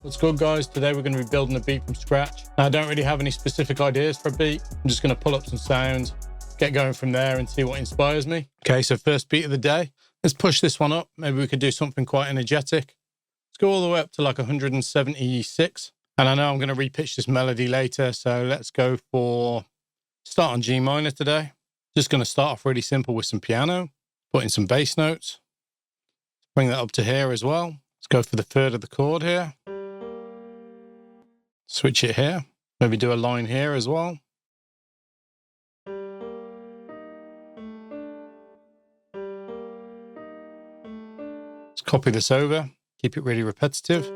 What's good, guys? Today we're going to be building a beat from scratch. Now, I don't really have any specific ideas for a beat. I'm just going to pull up some sounds, get going from there and see what inspires me. Okay, so first beat of the day. Let's push this one up. Maybe we could do something quite energetic. Let's go all the way up to like 176. And I know I'm going to repitch this melody later, so let's go for start on G minor today. Just going to start off really simple with some piano, put in some bass notes. Bring that up to here as well. Let's go for the third of the chord here. Switch it here. Maybe do a line here as well. Let's copy this over. Keep it really repetitive.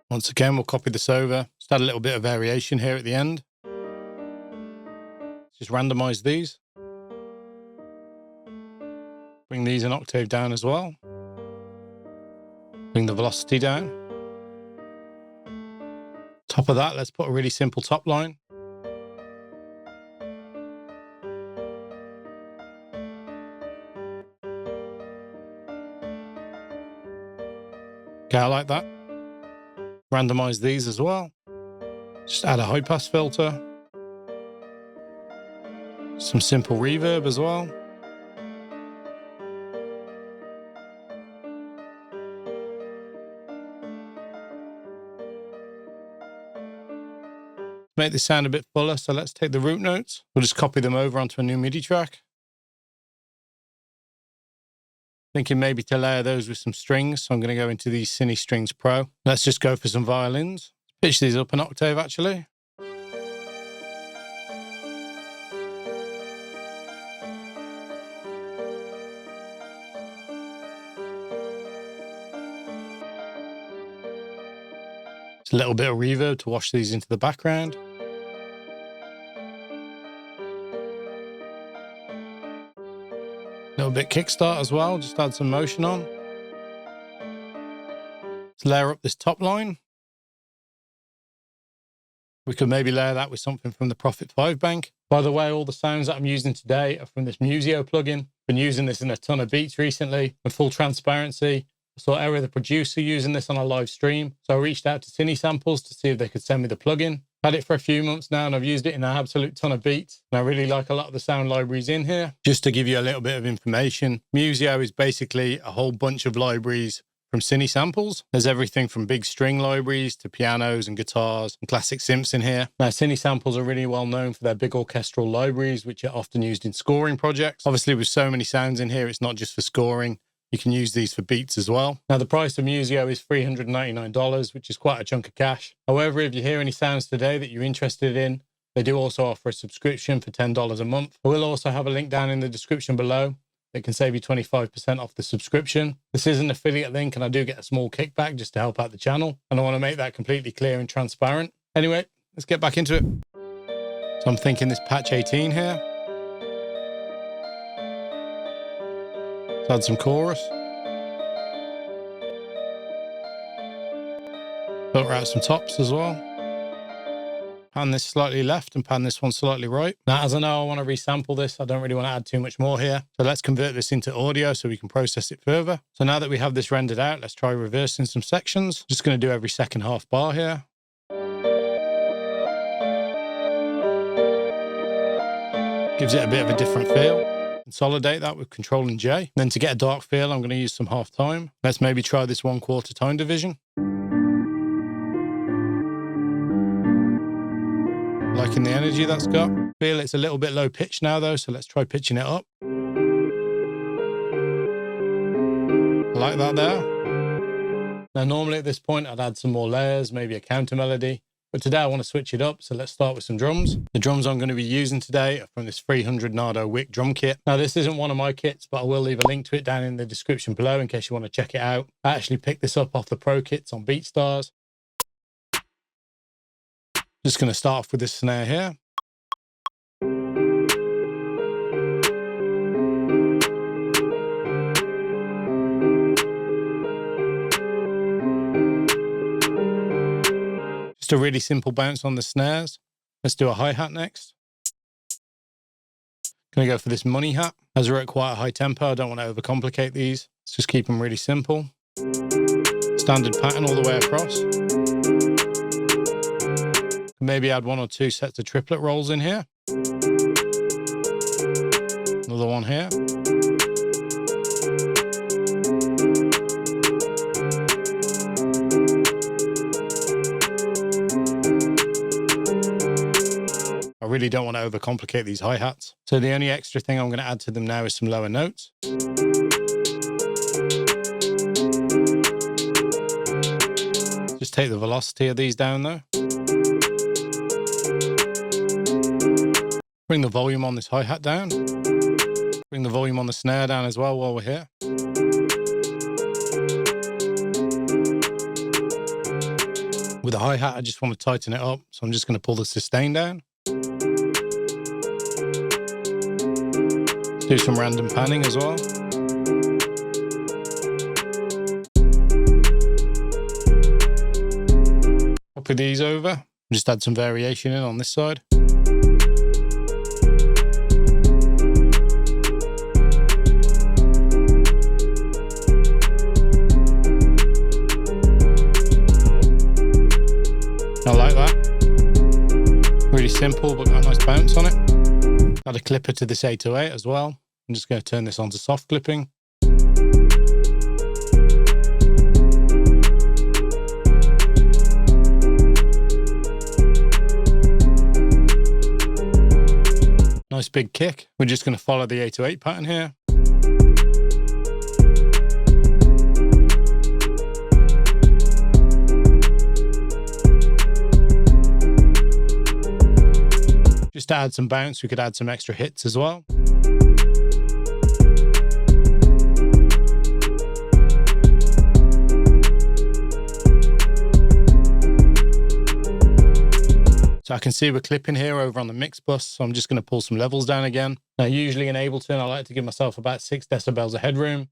Once again, we'll copy this over. Just add a little bit of variation here at the end. Just randomize these. Bring these an octave down as well. Bring the velocity down. Top of that, let's put a really simple top line. Okay, I like that. Randomize these as well. Just add a high pass filter. Some simple reverb as well. Make this sound a bit fuller, so let's take the root notes. We'll just copy them over onto a new MIDI track. Thinking maybe to layer those with some strings, so I'm going to go into these Cine Strings Pro. Let's just go for some violins. Pitch these up an octave, actually. Just a little bit of reverb to wash these into the background. A little bit kickstart as well, just add some motion on. Let's layer up this top line. We could maybe layer that with something from the Prophet 5 bank. By the way, all the sounds that I'm using today are from this Musio plugin. Been using this in a ton of beats recently. For full transparency, I saw Eric, the producer, using this on a live stream. So I reached out to Cine Samples to see if they could send me the plugin. Had it for a few months now, and I've used it in an absolute ton of beats. And I really like a lot of the sound libraries in here. Just to give you a little bit of information, Musio is basically a whole bunch of libraries from Cine Samples. There's everything from big string libraries to pianos and guitars and classic synths in here. Now, Cine Samples are really well known for their big orchestral libraries, which are often used in scoring projects. Obviously, with so many sounds in here, it's not just for scoring. You can use these for beats as well. Now, the price of Musio is $399, which is quite a chunk of cash. However, if you hear any sounds today that you're interested in, they do also offer a subscription for $10 a month. I will also have a link down in the description below that can save you 25% off the subscription. This is an affiliate link, and I do get a small kickback just to help out the channel. And I want to make that completely clear and transparent. Anyway, let's get back into it. So I'm thinking this patch 18 here. Add some chorus. Filter out some tops as well. Pan this slightly left and pan this one slightly right. Now, as I know I want to resample this, I don't really want to add too much more here. So let's convert this into audio so we can process it further. So now that we have this rendered out, let's try reversing some sections. Just going to do every second half bar here. Gives it a bit of a different feel. Consolidate that with Control and J. Then to get a dark feel, I'm going to use some half time. Let's maybe try this 1/4 time division. Liking the energy that's got. Feel it's a little bit low pitch now though, so let's try pitching it up. Like that there. Now normally at this point I'd add some more layers, maybe a counter melody. But today I want to switch it up, so let's start with some drums. The drums I'm going to be using today are from this 300 Nardo Wick drum kit. Now this isn't one of my kits, but I will leave a link to it down in the description below in case you want to check it out. I actually picked this up off the Pro kits on BeatStars. Just going to start off with this snare here. Just a really simple bounce on the snares. Let's do a hi-hat next. Gonna go for this money hat. As we're at quite a high tempo, I don't want to overcomplicate these. Let's just keep them really simple. Standard pattern all the way across. Maybe add 1 or 2 sets of triplet rolls in here. Another one here. I really don't want to overcomplicate these hi-hats. So the only extra thing I'm going to add to them now is some lower notes. Just take the velocity of these down though. Bring the volume on this hi-hat down. Bring the volume on the snare down as well while we're here. With the hi-hat, I just want to tighten it up, so I'm just going to pull the sustain down. Let's do some random panning as well. Copy these over. Just add some variation in on this side. I like that. Really simple, but got a nice bounce on it. Add a clipper to this 808 as well. I'm just going to turn this on to soft clipping. Nice big kick. We're just going to follow the 808 pattern here. Just to add some bounce, we could add some extra hits as well. So I can see we're clipping here over on the mix bus, so I'm just going to pull some levels down again. Now usually in Ableton I like to give myself about 6 decibels of headroom.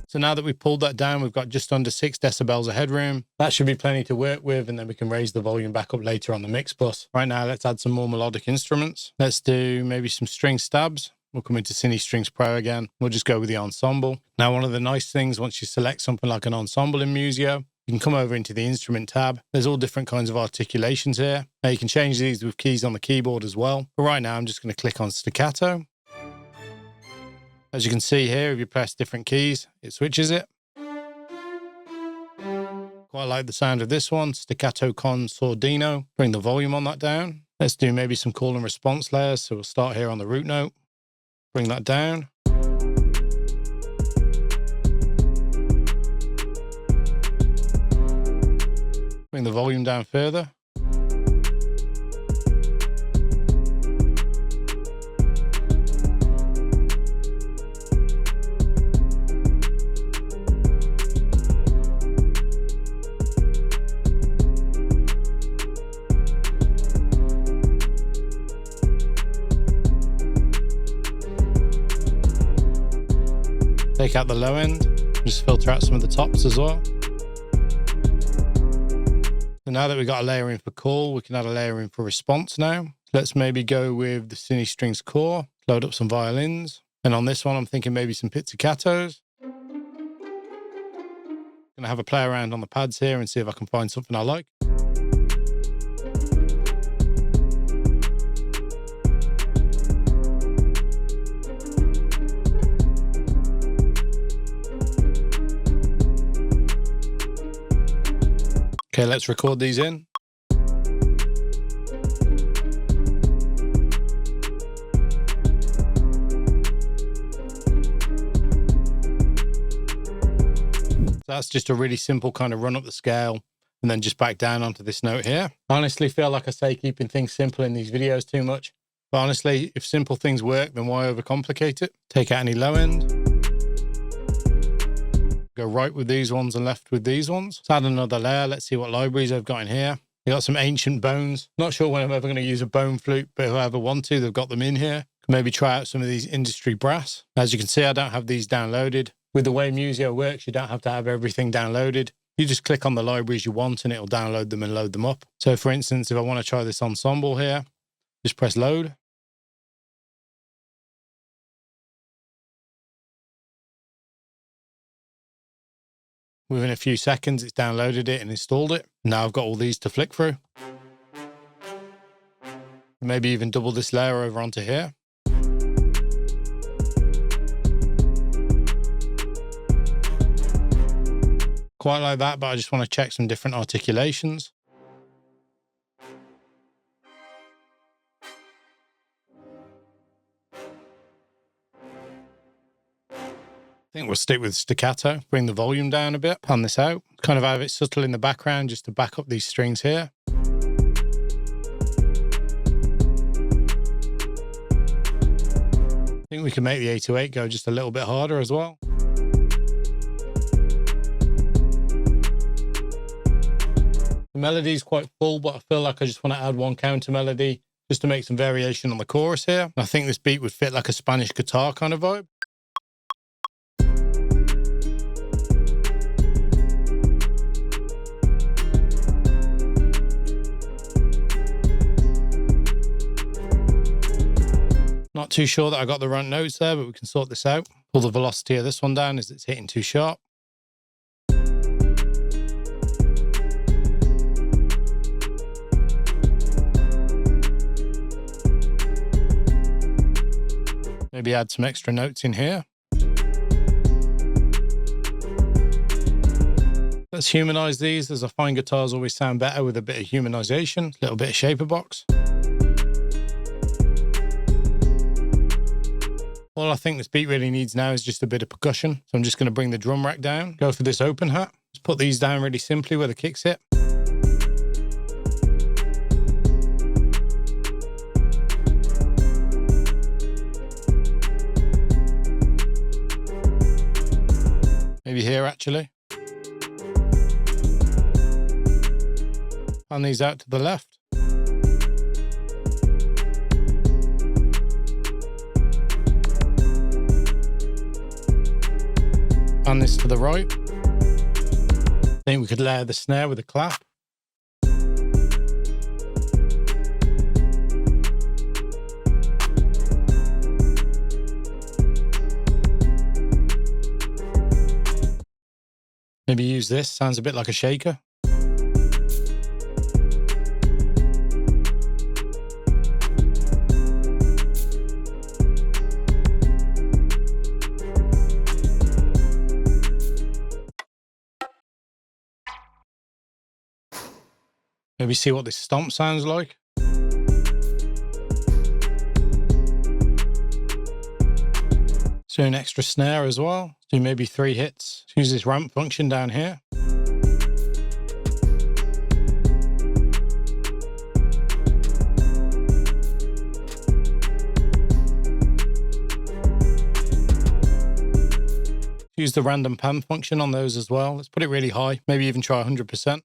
So now that we've pulled that down, we've got just under 6 decibels of headroom. That should be plenty to work with, and then we can raise the volume back up later on the mix bus. Right now, let's add some more melodic instruments. Let's do maybe some string stabs. We'll come into Cine Strings Pro again. We'll just go with the ensemble. Now, one of the nice things, once you select something like an ensemble in Musio, you can come over into the instrument tab. There's all different kinds of articulations here. Now you can change these with keys on the keyboard as well. But right now, I'm just going to click on staccato. As you can see here, if you press different keys, it switches it. Quite like the sound of this one, staccato con sordino. Bring the volume on that down. Let's do maybe some call and response layers. So we'll start here on the root note. Bring that down. Bring the volume down further. Take out the low end, just filter out some of the tops as well. So now that we've got a layer in for call, we can add a layer in for response now. So let's maybe go with the Cine Strings core, load up some violins. And on this one, I'm thinking maybe some pizzicatos. Gonna have a play around on the pads here and see if I can find something I like. Okay, let's record these in. So that's just a really simple kind of run up the scale and then just back down onto this note here. I honestly feel like I say keeping things simple in these videos too much. But honestly, if simple things work, then why overcomplicate it? Take out any low end. Go right with these ones and left with these ones. Let's add another layer. Let's see what libraries I've got in here. They got some ancient bones. Not sure when I'm ever going to use a bone flute, but if I ever want to, they've got them in here. Maybe try out some of these industry brass. As you can see, I don't have these downloaded. With the way Musio works, you don't have to have everything downloaded. You just click on the libraries you want and it'll download them and load them up. So for instance, if I want to try this ensemble here, just press load. Within a few seconds, it's downloaded it and installed it. Now I've got all these to flick through. Maybe even double this layer over onto here. Quite like that, but I just want to check some different articulations. I think we'll stick with staccato, bring the volume down a bit, pan this out, kind of have it subtle in the background just to back up these strings here. I think we can make the 808 go just a little bit harder as well. The melody is quite full, but I feel like I just want to add one counter melody just to make some variation on the chorus here. I think this beat would fit like a Spanish guitar kind of vibe. Not too sure that I got the right notes there, but we can sort this out. Pull the velocity of this one down as it's hitting too sharp. Maybe add some extra notes in here. Let's humanize these, as I find guitars always sound better with a bit of humanization, a little bit of shaper box. All I think this beat really needs now is just a bit of percussion. So I'm just going to bring the drum rack down, go for this open hat. Just put these down really simply where the kicks hit. Maybe here actually. Pan these out to the left. And this to the right. I think we could layer the snare with a clap. Maybe use this, sounds a bit like a shaker. Maybe see what this stomp sounds like. Let's do an extra snare as well. Let's do maybe 3 hits. Let's use this ramp function down here. Use the random pan function on those as well. Let's put it really high, maybe even try 100%.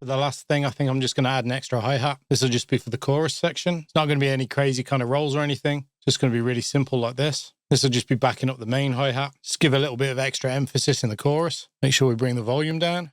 The last thing, I think I'm just going to add an extra hi-hat. This will just be for the chorus section. It's not going to be any crazy kind of rolls or anything. It's just going to be really simple like this. This will just be backing up the main hi-hat. Just give a little bit of extra emphasis in the chorus. Make sure we bring the volume down.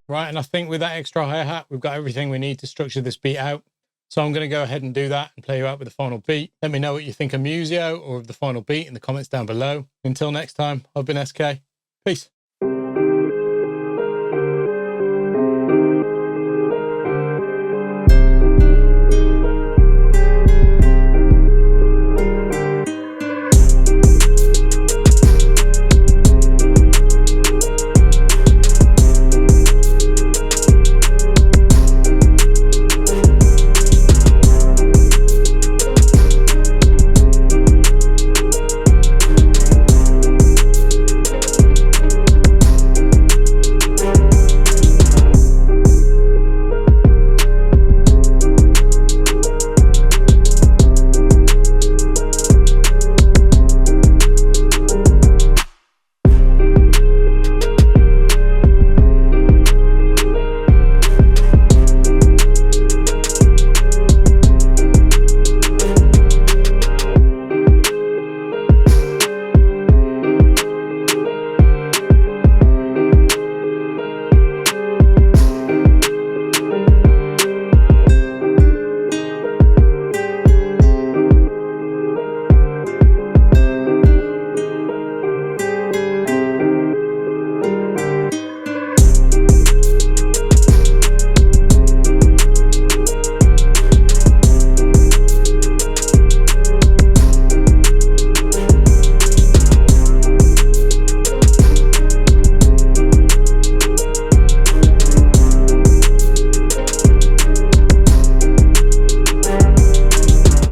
Right, and I think with that extra hi-hat, we've got everything we need to structure this beat out. So I'm going to go ahead and do that and play you out with the final beat. Let me know what you think of Musio or of the final beat in the comments down below. Until next time, I've been SK. Peace.